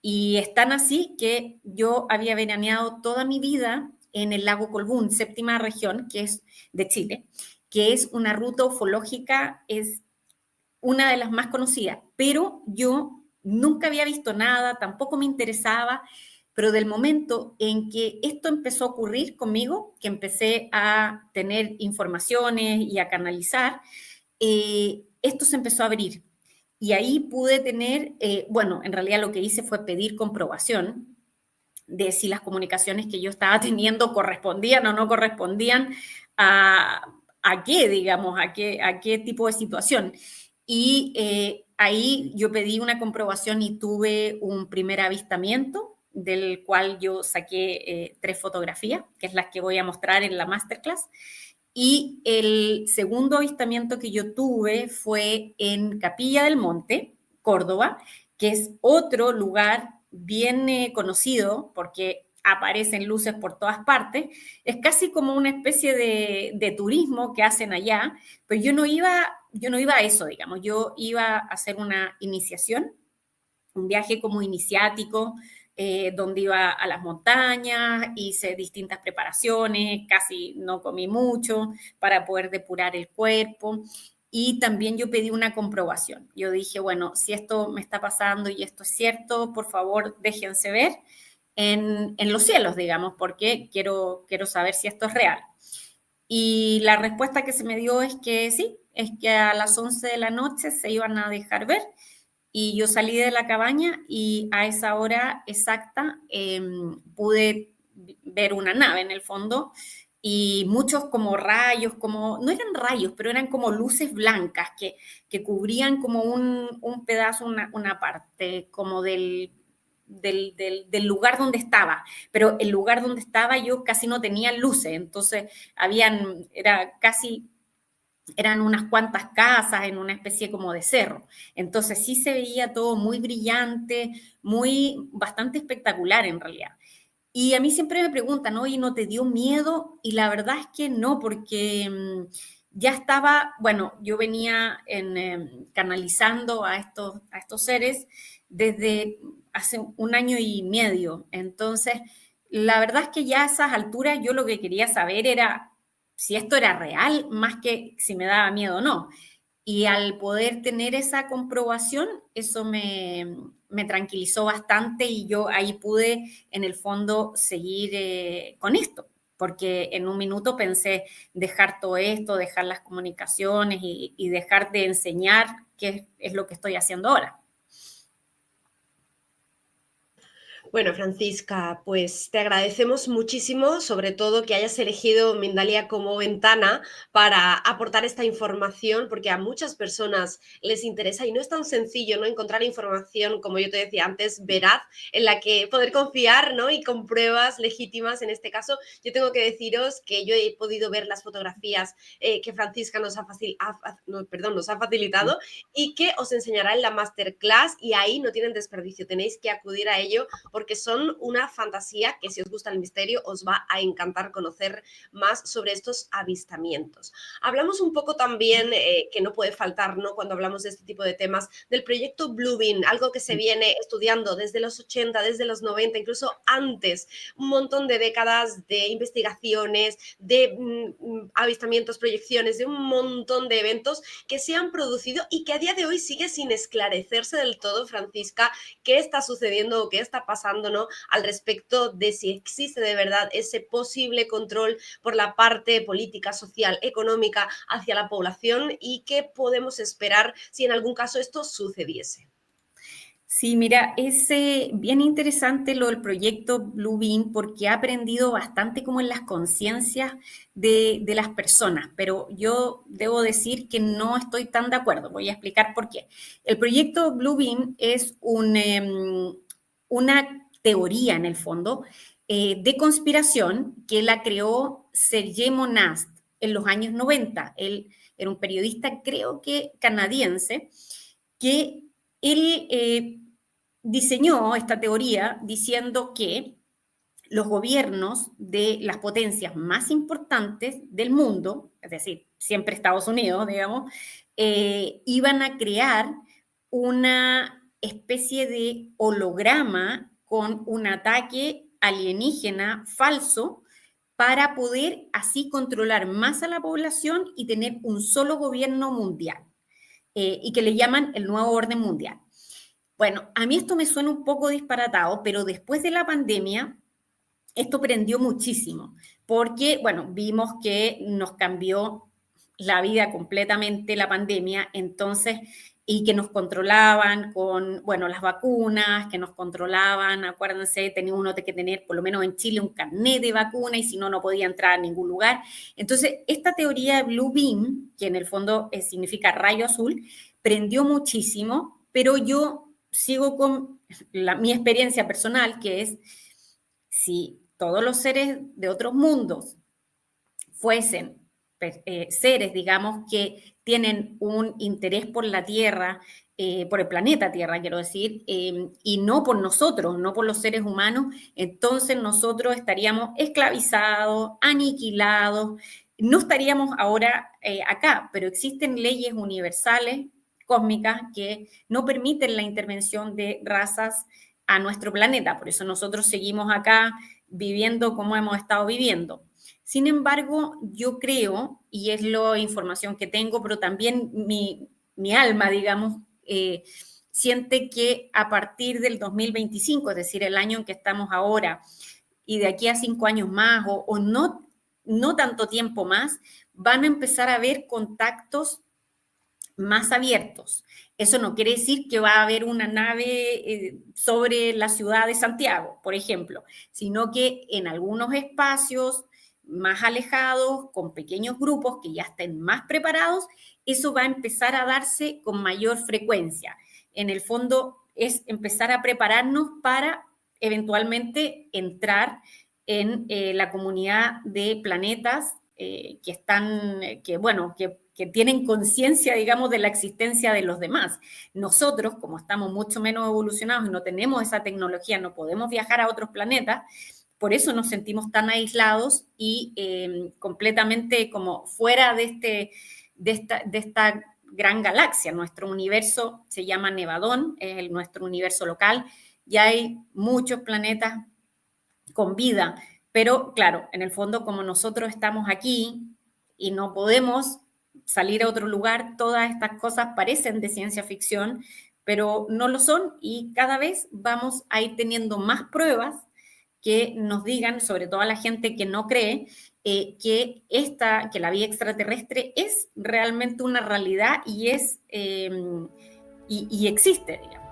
Y es tan así que yo había veraneado toda mi vida en el lago Colbún, séptima región, que es de Chile, que es una ruta ufológica, es una de las más conocidas, pero yo nunca había visto nada, tampoco me interesaba, pero del momento en que esto empezó a ocurrir conmigo, que empecé a tener informaciones y a canalizar, esto se empezó a abrir. Y ahí pude tener, bueno, en realidad lo que hice fue pedir comprobación de si las comunicaciones que yo estaba teniendo correspondían o no correspondían a qué, digamos, a qué tipo de situación. Y ahí yo pedí una comprobación y tuve un primer avistamiento del cual yo saqué 3 fotografías, que es las que voy a mostrar en la masterclass. Y el segundo avistamiento que yo tuve fue en Capilla del Monte, Córdoba, que es otro lugar bien conocido porque aparecen luces por todas partes. Es casi como una especie de turismo que hacen allá, pero yo no iba a eso, digamos. Yo iba a hacer una iniciación, un viaje como iniciático, donde iba a las montañas, hice distintas preparaciones, casi no comí mucho para poder depurar el cuerpo. Y también yo pedí una comprobación. Yo dije, bueno, si esto me está pasando y esto es cierto, por favor, déjense ver en los cielos, digamos, porque quiero saber si esto es real. Y la respuesta que se me dio es que sí, es que a las 11 de la noche se iban a dejar ver y yo salí de la cabaña y a esa hora exacta pude ver una nave en el fondo y muchos como rayos, como, no eran rayos, pero eran como luces blancas que cubrían como un pedazo, una parte como del lugar donde estaba, pero el lugar donde estaba yo casi no tenía luces, entonces eran unas cuantas casas en una especie como de cerro. Entonces sí se veía todo muy brillante, bastante espectacular en realidad. Y a mí siempre me preguntan, oye, ¿no te dio miedo? Y la verdad es que no, porque ya estaba, bueno, yo venía canalizando a estos seres desde hace un año y medio. Entonces, la verdad es que ya a esas alturas yo lo que quería saber era si esto era real, más que si me daba miedo o no. Y al poder tener esa comprobación, eso me tranquilizó bastante y yo ahí pude, en el fondo, seguir con esto. Porque en un minuto pensé dejar todo esto, dejar las comunicaciones y dejar de enseñar, que es lo que estoy haciendo ahora. Bueno, Francisca, pues te agradecemos muchísimo, sobre todo que hayas elegido Mindalia como ventana para aportar esta información, porque a muchas personas les interesa y no es tan sencillo, ¿no? Encontrar información, como yo te decía antes, veraz, en la que poder confiar, ¿no? Y con pruebas legítimas. En este caso, yo tengo que deciros que yo he podido ver las fotografías que Francisca nos ha facilitado y que os enseñará en la masterclass, y ahí no tienen desperdicio, tenéis que acudir a ello porque son una fantasía que, si os gusta el misterio, os va a encantar conocer más sobre estos avistamientos. Hablamos un poco también, que no puede faltar, ¿no?, cuando hablamos de este tipo de temas, del proyecto Bluebeam, algo que se viene estudiando desde los 80, desde los 90, incluso antes, un montón de décadas de investigaciones, de avistamientos, proyecciones, de un montón de eventos que se han producido y que a día de hoy sigue sin esclarecerse del todo, Francisca, qué está sucediendo o qué está pasando, ¿no?, al respecto de si existe de verdad ese posible control por la parte política, social, económica hacia la población, y qué podemos esperar si en algún caso esto sucediese. Sí, mira, es bien interesante lo del proyecto Bluebeam porque ha aprendido bastante como en las conciencias de las personas, pero yo debo decir que no estoy tan de acuerdo. Voy a explicar por qué. El proyecto Bluebeam es una teoría, en el fondo, de conspiración que la creó Sergei Monast en los años 90. Él era un periodista, creo que canadiense, que él diseñó esta teoría diciendo que los gobiernos de las potencias más importantes del mundo, es decir, siempre Estados Unidos, digamos, iban a crear una especie de holograma con un ataque alienígena falso para poder así controlar más a la población y tener un solo gobierno mundial, y que le llaman el nuevo orden mundial. Bueno, a mí esto me suena un poco disparatado, pero después de la pandemia, esto prendió muchísimo, porque, bueno, vimos que nos cambió la vida completamente la pandemia, entonces, y que nos controlaban con, bueno, las vacunas, que nos controlaban, acuérdense, tenía uno que tener, por lo menos en Chile, un carnet de vacuna y si no, no podía entrar a ningún lugar. Entonces, esta teoría de Blue Beam, que en el fondo significa rayo azul, prendió muchísimo, pero yo sigo con mi experiencia personal, que es, si todos los seres de otros mundos fuesen seres, digamos, que tienen un interés por la Tierra, por el planeta Tierra, quiero decir, y no por nosotros, no por los seres humanos, entonces nosotros estaríamos esclavizados, aniquilados, no estaríamos ahora acá, pero existen leyes universales, cósmicas, que no permiten la intervención de razas a nuestro planeta, por eso nosotros seguimos acá viviendo como hemos estado viviendo. Sin embargo, yo creo, y es la información que tengo, pero también mi alma, digamos, siente que a partir del 2025, es decir, el año en que estamos ahora, y de aquí a 5 años más, o no tanto tiempo más, van a empezar a haber contactos más abiertos. Eso no quiere decir que va a haber una nave sobre la ciudad de Santiago, por ejemplo, sino que en algunos espacios más alejados, con pequeños grupos que ya estén más preparados, eso va a empezar a darse con mayor frecuencia. En el fondo es empezar a prepararnos para eventualmente entrar en la comunidad de planetas que están, que tienen conciencia, digamos, de la existencia de los demás. Nosotros, como estamos mucho menos evolucionados y no tenemos esa tecnología, no podemos viajar a otros planetas, por eso nos sentimos tan aislados y completamente como fuera de esta gran galaxia. Nuestro universo se llama Nevadón, es nuestro universo local, y hay muchos planetas con vida, pero claro, en el fondo como nosotros estamos aquí y no podemos salir a otro lugar, todas estas cosas parecen de ciencia ficción, pero no lo son y cada vez vamos a ir teniendo más pruebas que nos digan, sobre todo a la gente que no cree, que la vida extraterrestre es realmente una realidad y existe, digamos.